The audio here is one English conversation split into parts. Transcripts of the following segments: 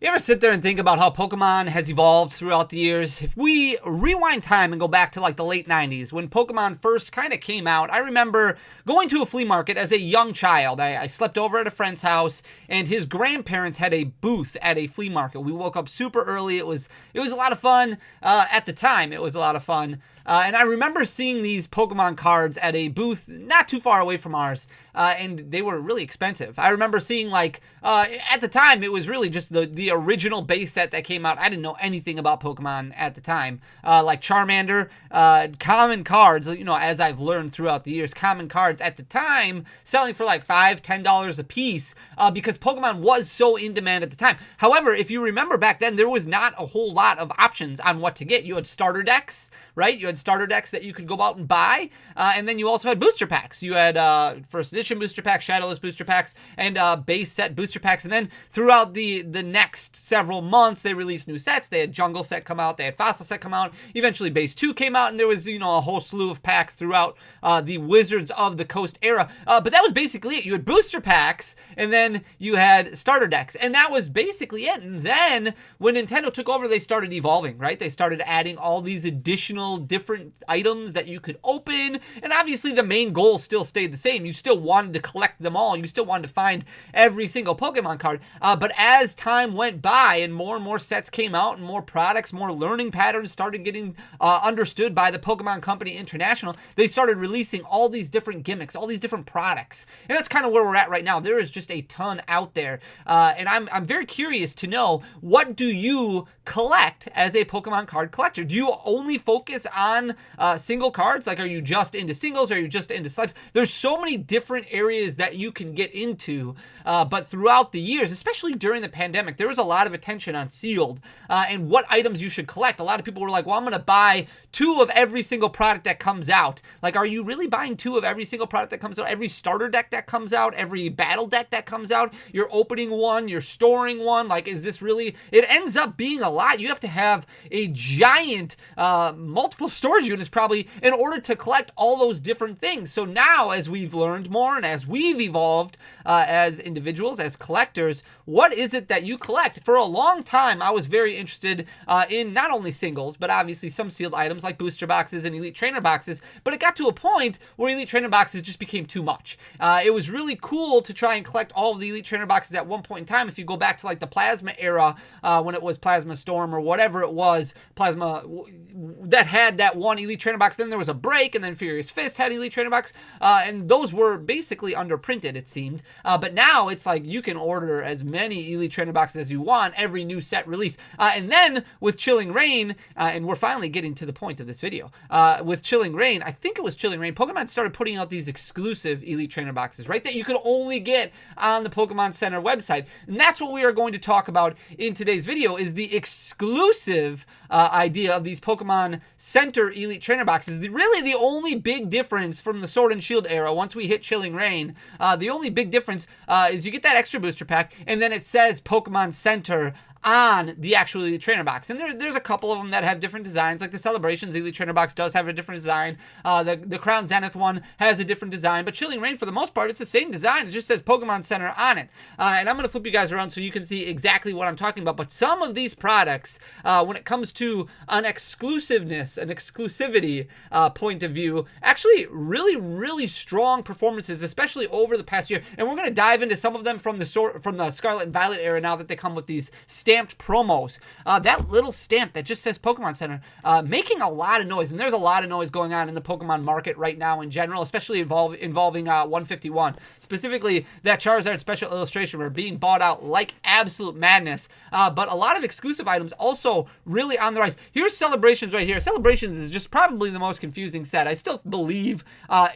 You ever sit there and think about how Pokemon has evolved throughout the years? If we rewind time and go back to like the late 90s, when Pokemon first kind of came out, I remember going to a flea market as a young child. I slept over at a friend's house, and his grandparents had a booth at a flea market. We woke up super early. It was a lot of fun. At the time, it was a lot of fun. And I remember seeing these Pokemon cards at a booth not too far away from ours, and they were really expensive. I remember seeing, like, at the time, it was really just the original base set that came out. I didn't know anything about Pokemon at the time. Like Charmander, common cards, you know, as I've learned throughout the years, common cards at the time selling for like $5, $10 a piece because Pokemon was so in demand at the time. However, if you remember back then, there was not a whole lot of options on what to get. You had starter decks, right? You had starter decks that you could go out and buy, and then you also had booster packs. You had first edition booster packs, shadowless booster packs, and base set booster packs. And then throughout the next several months, they released new sets. They had jungle set come out, they had fossil set come out, eventually base 2 came out, and there was, you know, a whole slew of packs throughout the Wizards of the Coast era. But that was basically it. You had booster packs, and then you had starter decks, and that was basically it. And then when Nintendo took over, they started evolving, right? They started adding all these additional different items that you could open, and obviously the main goal still stayed the same. You still wanted to collect them all. You still wanted to find every single Pokemon card, but as time went by and more sets came out and more products, more learning patterns started getting understood by the Pokemon Company International, they started releasing all these different gimmicks, all these different products, and that's kind of where we're at right now. There is just a ton out there, and I'm very curious to know, what do you collect as a Pokemon card collector? Do you only focus on single cards? Like, are you just into singles? Are you just into slimes? There's so many different areas that you can get into, but throughout the years, especially during the pandemic, there was a lot of attention on sealed and what items you should collect. A lot of people were like, well, I'm going to buy 2 of every single product that comes out. Like, are you really buying 2 of every single product that comes out? Every starter deck that comes out, every battle deck that comes out, you're opening one, you're storing one. Like, is this really, it ends up being a lot. You have to have a giant multiple storage units probably in order to collect all those different things. So now, as we've learned more and as we've evolved as individuals, as collectors, what is it that you collect? For a long time, I was very interested in not only singles, but obviously some sealed items like booster boxes and elite trainer boxes, but it got to a point where elite trainer boxes just became too much. It was really cool to try and collect all of the elite trainer boxes at one point in time. If you go back to like the Plasma era, when it was Plasma Storm or whatever it was, Plasma that had that one elite trainer box, then there was a break, and then Furious Fist had elite trainer box, and those were basically underprinted, it seemed. But now it's like you can order as many elite trainer boxes as you want every new set release. And then with Chilling Reign, and we're finally getting to the point of this video, with Chilling Reign, I think it was Chilling Reign, Pokemon started putting out these exclusive elite trainer boxes, right, that you could only get on the Pokemon Center website. And that's what we are going to talk about in today's video, is the exclusive idea of these Pokemon Center elite trainer boxes. Really the only big difference from the Sword and Shield era, once we hit Chilling Reign, the only big difference is you get that extra booster pack, and then it says Pokemon Center on the actual elite trainer box. And there's a couple of them that have different designs, like the Celebrations elite trainer box does have a different design. The Crown Zenith one has a different design, but Chilling Reign, for the most part, it's the same design. It just says Pokemon Center on it. And I'm going to flip you guys around so you can see exactly what I'm talking about. But some of these products, when it comes to an exclusiveness, an exclusivity point of view, actually really strong performances, especially over the past year. And we're going to dive into some of them from the Scarlet and Violet era, now that they come with these stamped promos. That little stamp that just says Pokemon Center, making a lot of noise, and there's a lot of noise going on in the Pokemon market right now in general, especially involving 151. Specifically, that Charizard special illustration were being bought out like absolute madness, but a lot of exclusive items also really on the rise. Here's Celebrations right here. Celebrations is just probably the most confusing set. I still believe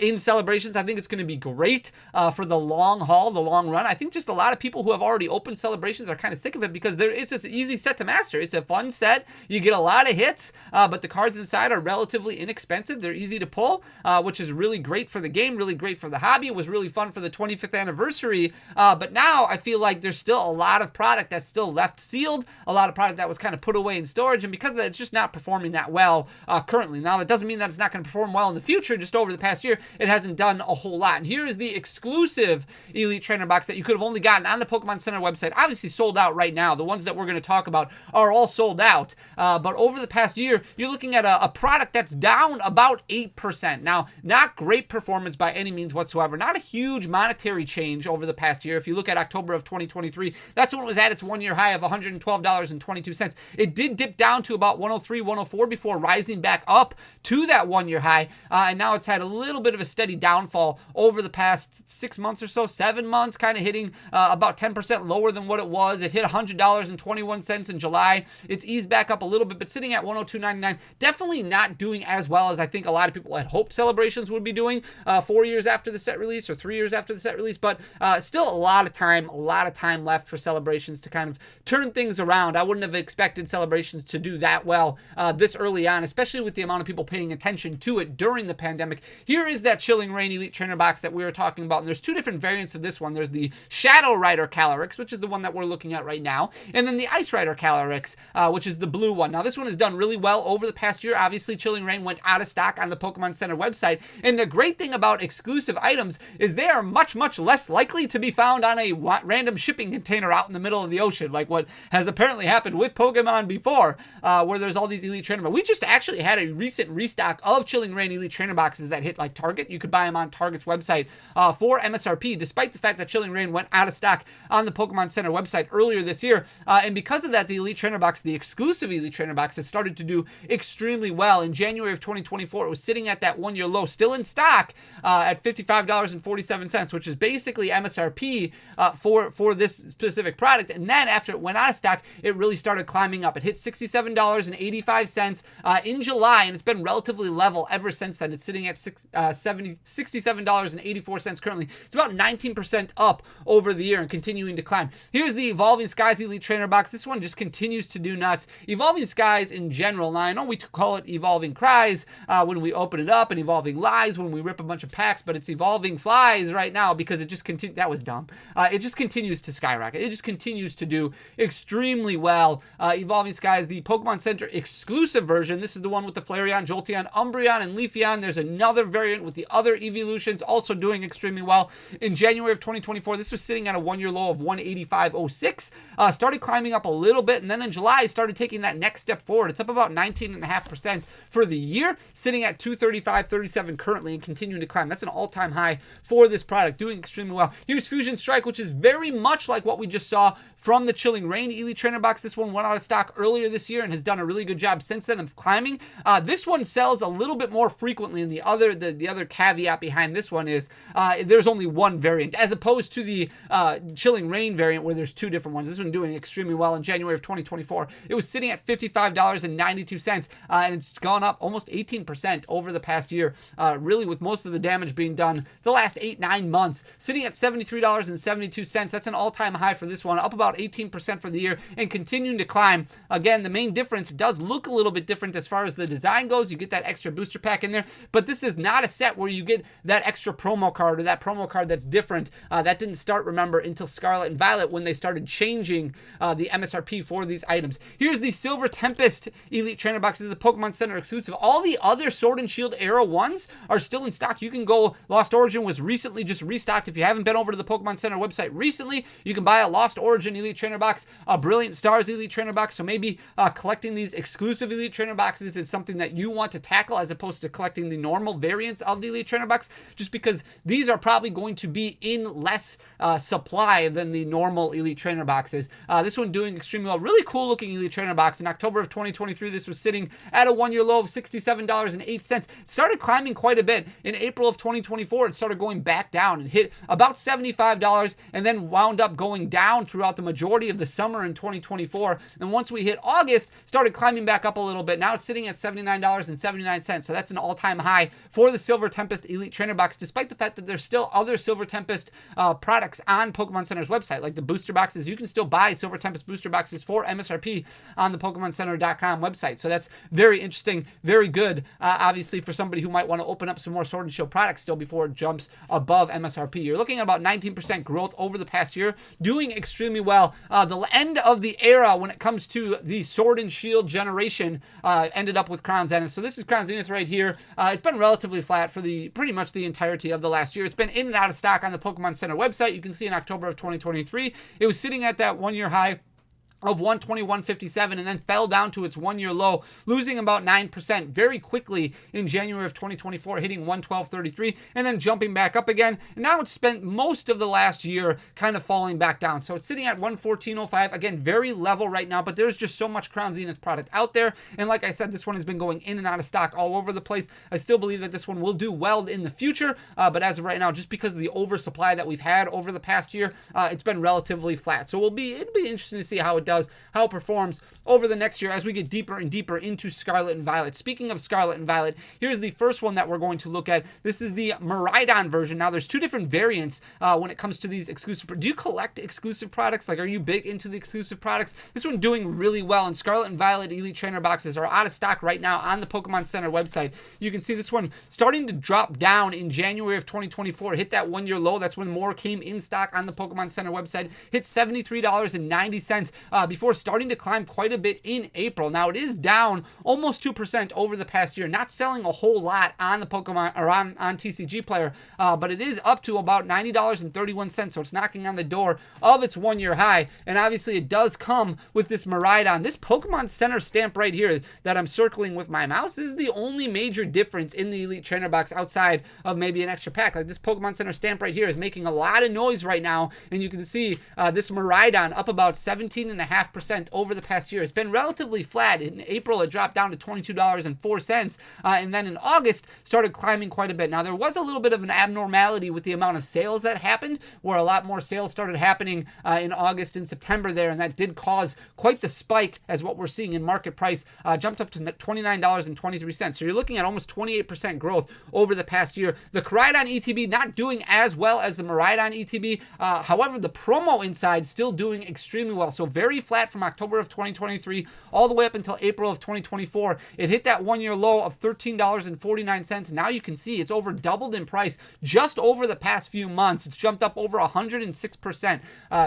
in Celebrations. I think it's going to be great for the long haul, the long run. I think just a lot of people who have already opened Celebrations are kind of sick of it because it's an easy set to master. It's a fun set. You get a lot of hits, but the cards inside are relatively inexpensive. They're easy to pull, which is really great for the game, really great for the hobby. It was really fun for the 25th anniversary, but now I feel like there's still a lot of product that's still left sealed, a lot of product that was kind of put away in storage, and because of that, it's just not performing that well currently. Now, that doesn't mean that it's not going to perform well in the future. Just over the past year, it hasn't done a whole lot. And here is the exclusive Elite Trainer box that you could have only gotten on the Pokemon Center website. Obviously sold out right now. The ones that we're going to talk about are all sold out. But over the past year, you're looking at a product that's down about 8%. Now, not great performance by any means whatsoever. Not a huge monetary change over the past year. If you look at October of 2023, that's when it was at its one-year high of $112.22. It did dip down to about 103, 104 before rising back up to that one-year high. And now it's had a little bit of a steady downfall over the past 6 months or so, 7 months, kind of hitting about 10% lower than what it was. It hit $100.21 in July. It's eased back up a little bit, but sitting at $102.99. Definitely not doing as well as I think a lot of people had hoped Celebrations would be doing 4 years after the set release or 3 years after the set release, but still a lot of time left for Celebrations to kind of turn things around. I wouldn't have expected Celebrations to do that well this early on, especially with the amount of people paying attention to it during the pandemic. Here is that Chilling Reign Elite Trainer box that we were talking about, and there's two different variants of this one. There's the Shadow Rider Calyrex, which is the one that we're looking at right now, and then the Ice Rider Calyrex, which is the blue one. Now, this one has done really well over the past year. Obviously, Chilling Reign went out of stock on the Pokemon Center website, and the great thing about exclusive items is they are much, much less likely to be found on a random shipping container out in the middle of the ocean, like what has apparently happened with Pokemon before, where there's all these Elite Trainer boxes. We just actually had a recent restock of Chilling Reign Elite Trainer boxes that hit like Target. You could buy them on Target's website for MSRP, despite the fact that Chilling Reign went out of stock on the Pokemon Center website earlier this year. And because of that, the Elite Trainer box, the exclusive Elite Trainer box, has started to do extremely well. In January of 2024, it was sitting at that one-year low, still in stock at $55.47, which is basically MSRP for this specific product. And then after it went out of stock, it really started climbing up. It hit $67.85 in July, and it's been relatively level ever since then. It's sitting at $67.84 currently. It's about 19% up over the year and continuing to climb. Here's the Evolving Skies Elite Trainer box. This one just continues to do nuts. Evolving Skies in general, now I know we call it Evolving Cries when we open it up, and Evolving Lies when we rip a bunch of packs, but it's Evolving Flies right now because it just continues. That was dumb. It just continues to skyrocket. It just continues to do extremely well. Evolving Skies, the Pokemon Center exclusive version. This is the one with the Flareon, Jolteon, Umbreon, and Leafeon. There's another variant with the other evolutions also doing extremely well. In January of 2024, this was sitting at a one-year low of 185.06. Started climbing up a little bit, and then in July, started taking that next step forward. It's up about 19.5% for the year, sitting at 235.37 currently and continuing to climb. That's an all-time high for this product, doing extremely well. Here's Fusion Strike, which is very much like what we just saw from the Chilling Reign Elite Trainer box. This one went out of stock earlier this year and has done a really good job since then of climbing. This one sells a little bit more frequently, and the other caveat behind this one is there's only one variant, as opposed to the Chilling Reign variant where there's two different ones. This one doing extremely well in January of 2024. It was sitting at $55.92, and it's gone up almost 18% over the past year, really with most of the damage being done the last 8-9 months, sitting at $73.72. That's an all-time high for this one, up about 18% for the year and continuing to climb. Again, the main difference, it does look a little bit different as far as the design goes. You get that extra booster pack in there, but this is not a set where you get that extra promo card or that promo card that's different. That didn't start, remember, until Scarlet and Violet when they started changing the MSRP for these items. Here's the Silver Tempest Elite Trainer box. This is a Pokemon Center exclusive. All the other Sword and Shield era ones are still in stock. You can go, Lost Origin was recently just restocked. If you haven't been over to the Pokemon Center website recently, you can buy a Lost Origin Elite Trainer box, a Brilliant Stars Elite Trainer box. So maybe collecting these exclusive Elite Trainer boxes is something that you want to tackle as opposed to collecting the normal variants of the Elite Trainer box, just because these are probably going to be in less supply than the normal Elite Trainer boxes. This one doing extremely well. Really cool looking Elite Trainer box. In October of 2023, this was sitting at a one-year low of $67.08. It started climbing quite a bit. In April of 2024, it started going back down and hit about $75 and then wound up going down throughout the majority of the summer in 2024. And once we hit August, started climbing back up a little bit. Now it's sitting at $79.79. So that's an all-time high for the Silver Tempest Elite Trainer box, despite the fact that there's still other Silver Tempest products on Pokemon Center's website, like the booster boxes. You can still buy Silver Tempest booster boxes for MSRP on the pokemoncenter.com website. So that's very interesting, very good, obviously, for somebody who might want to open up some more Sword and Shield products still before it jumps above MSRP. You're looking at about 19% growth over the past year, doing extremely well. The end of the era when it comes to the Sword and Shield generation ended up with Crown Zenith. So this is Crown Zenith right here. It's been relatively flat for pretty much the entirety of the last year. It's been in and out of stock on the Pokemon Center website. You can see in October of 2023, it was sitting at that one-year high of 121.57 and then fell down to its 1-year low, losing about 9% very quickly in January of 2024, hitting 112.33 and then jumping back up again. And now it's spent most of the last year kind of falling back down. So it's sitting at 114.05. Again, very level right now, but there's just so much Crown Zenith product out there. And like I said, this one has been going in and out of stock all over the place. I still believe that this one will do well in the future, but as of right now, just because of the oversupply that we've had over the past year, it's been relatively flat. So it'll be interesting to see how it performs over the next year as we get deeper and deeper into Scarlet and Violet. Speaking of Scarlet and Violet, here's the first one that we're going to look at. This is the Maridon version. Now, there's two different variants when it comes to these exclusive. Do you collect exclusive products? Like, are you big into the exclusive products? This one doing really well, and Scarlet and Violet Elite Trainer boxes are out of stock right now on the Pokemon Center website. You can see this one starting to drop down in January of 2024. Hit that 1-year low. That's when more came in stock on the Pokemon Center website. Hit $73.90 before starting to climb quite a bit in April. Now, it is down almost 2% over the past year, not selling a whole lot on the Pokemon or on TCG Player, but it is up to about $90.31, so it's knocking on the door of its 1-year high. And obviously it does come with this Maridon, this Pokemon Center stamp right here that I'm circling with my mouse. This is the only major difference in the Elite Trainer box outside of maybe an extra pack. Like, this Pokemon Center stamp right here is making a lot of noise right now, and you can see this Maridon up about 17.5% over the past year. It's been relatively flat. In April, it dropped down to $22.04, and then in August started climbing quite a bit. Now, there was a little bit of an abnormality with the amount of sales that happened, where a lot more sales started happening in August and September there, and that did cause quite the spike as what we're seeing in market price jumped up to $29.23. So you're looking at almost 28% growth over the past year. The Maridon ETB not doing as well as the Maridon ETB. However, the promo inside still doing extremely well. So very flat from October of 2023 all the way up until April of 2024. It hit that 1-year low of $13.49. Now you can see it's over doubled in price just over the past few months. It's jumped up over 106%.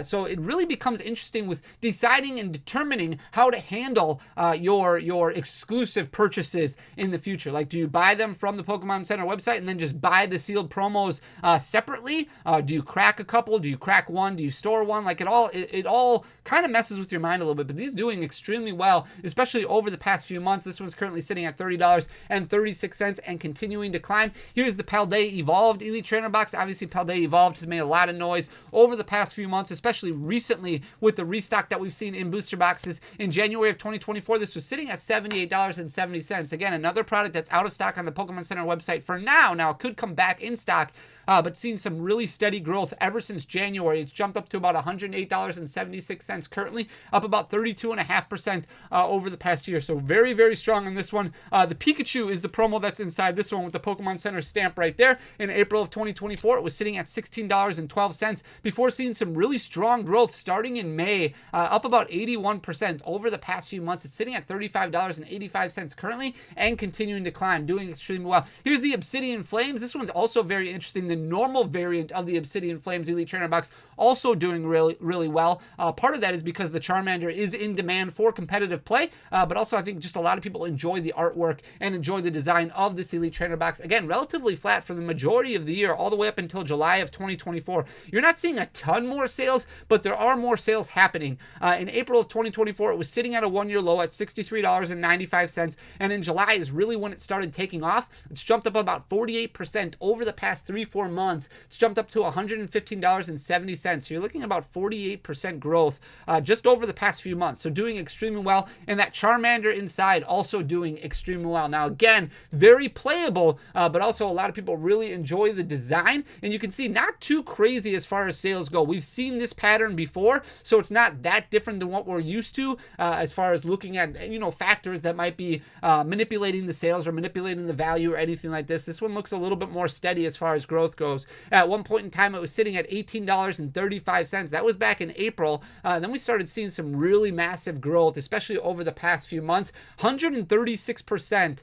So it really becomes interesting with deciding and determining how to handle your exclusive purchases in the future. Like, do you buy them from the Pokemon Center website and then just buy the sealed promos separately? Do you crack a couple? Do you crack one? Do you store one? Like, it all kind of messes with your mind a little bit, but these doing extremely well, especially over the past few months. This one's currently sitting at $30.36 and continuing to climb. Here's the Paldea Evolved Elite Trainer box. Obviously, Paldea Evolved has made a lot of noise over the past few months, especially recently with the restock that we've seen in booster boxes. In January of 2024, this was sitting at $78.70. Again, another product that's out of stock on the Pokemon Center website for now. Now, it could come back in stock, but seen some really steady growth ever since January. It's jumped up to about $108.76 currently, up about 32.5% over the past year. So very, very strong on this one. The Pikachu is the promo that's inside this one with the Pokemon Center stamp right there. In April of 2024, it was sitting at $16.12 before seeing some really strong growth starting in May, up about 81% over the past few months. It's sitting at $35.85 currently and continuing to climb, doing extremely well. Here's the Obsidian Flames. This one's also very interesting. The normal variant of the Obsidian Flames Elite Trainer box also doing really, really well. Part of that is because the Charmander is in demand for competitive play, but also I think just a lot of people enjoy the artwork and enjoy the design of this Elite Trainer box. Again, relatively flat for the majority of the year, all the way up until July of 2024. You're not seeing a ton more sales, but there are more sales happening. In April of 2024, it was sitting at a 1-year low at $63.95, and in July is really when it started taking off. It's jumped up about 48% over the past 3-4 months. It's jumped up to $115.70. So you're looking at about 48% growth just over the past few months. So doing extremely well. And that Charmander Inside also doing extremely well. Now, again, very playable, but also a lot of people really enjoy the design. And you can see not too crazy as far as sales go. We've seen this pattern before, so it's not that different than what we're used to as far as looking at, factors that might be manipulating the sales or manipulating the value or anything like this. This one looks a little bit more steady as far as growth goes. At one point in time, it was sitting at $18.35. That was back in April. Then we started seeing some really massive growth, especially over the past few months. 136%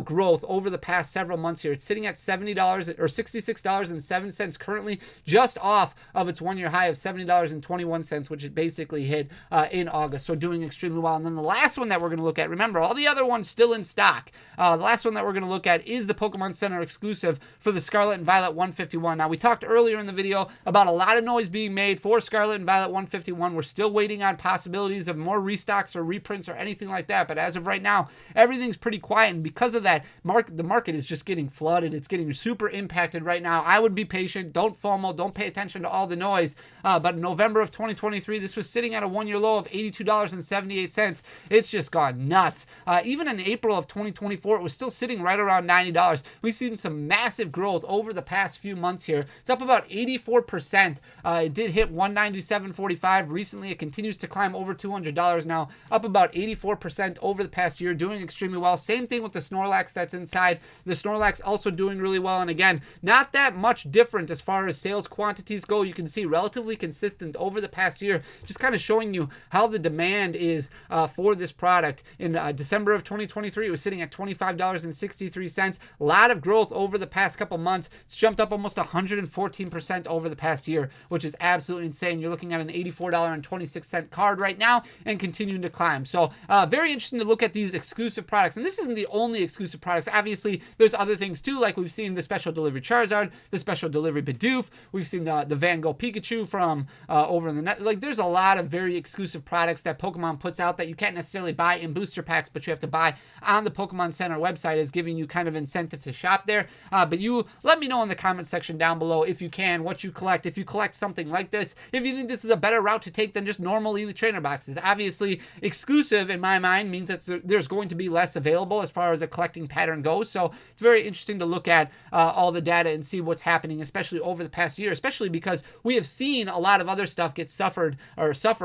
growth over the past several months here. It's sitting at $70 or $66.07 currently, just off of its 1-year high of $70.21, which it basically hit in August. So doing extremely well. And then the last one that we're going to look at, remember, all the other ones still in stock. The last one that we're going to look at is the Pokemon Center exclusive for the Scarlet and Violet 151. Now, we talked earlier in the video about a lot of noise being made for Scarlet and Violet 151. We're still waiting on possibilities of more restocks or reprints or anything like that, but as of right now, everything's pretty quiet, and because of that, the market is just getting flooded. It's getting super impacted right now. I would be patient. Don't FOMO. Don't pay attention to all the noise. But in November of 2023, this was sitting at a one-year low of $82.78. It's just gone nuts. Even in April of 2024, it was still sitting right around $90. We've seen some massive growth over the past few months here. It's up about 84%. It did hit $197.45 recently. It continues to climb over $200 now, up about 84% over the past year, doing extremely well. Same thing with the Snorlax that's inside. The Snorlax also doing really well, and again, not that much different as far as sales quantities go. You can see relatively consistent over the past year, just kind of showing you how the demand is for this product. In December of 2023, it was sitting at $25.63. A lot of growth over the past couple months. It's jumped up almost 114% over the past year, which is absolutely insane. You're looking at an $84.26 card right now and continuing to climb. So very interesting to look at these exclusive products. And this isn't the only exclusive products. Obviously, there's other things too, like we've seen the special delivery Charizard, the special delivery Bidoof. We've seen the Van Gogh Pikachu from over in the net. Like, there's a lot of very exclusive products that Pokemon puts out that you can't necessarily buy in booster packs, but you have to buy on the Pokemon Center website, is giving you kind of incentive to shop there. But you let me know in the comment section down below, if you can, what you collect. If you collect something like this, if you think this is a better route to take than just normal Elite Trainer boxes. Obviously, exclusive in my mind means that there's going to be less available as far as a collecting pattern goes. So it's very interesting to look at all the data and see what's happening, especially over the past year, especially because we have seen a lot of other stuff get suffer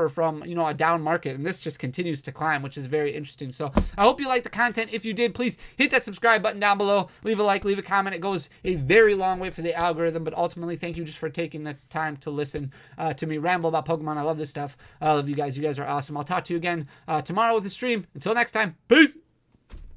from, you know, a down market, and this just continues to climb, which is very interesting. So I hope you liked the content. If you did, please hit that subscribe button down below, leave a like, leave a comment. It goes a very long way for the algorithm, but ultimately, thank you just for taking the time to listen to me ramble about Pokemon. I love this stuff. I love you guys. You guys are awesome. I'll talk to you again tomorrow with the stream. Until next time, peace.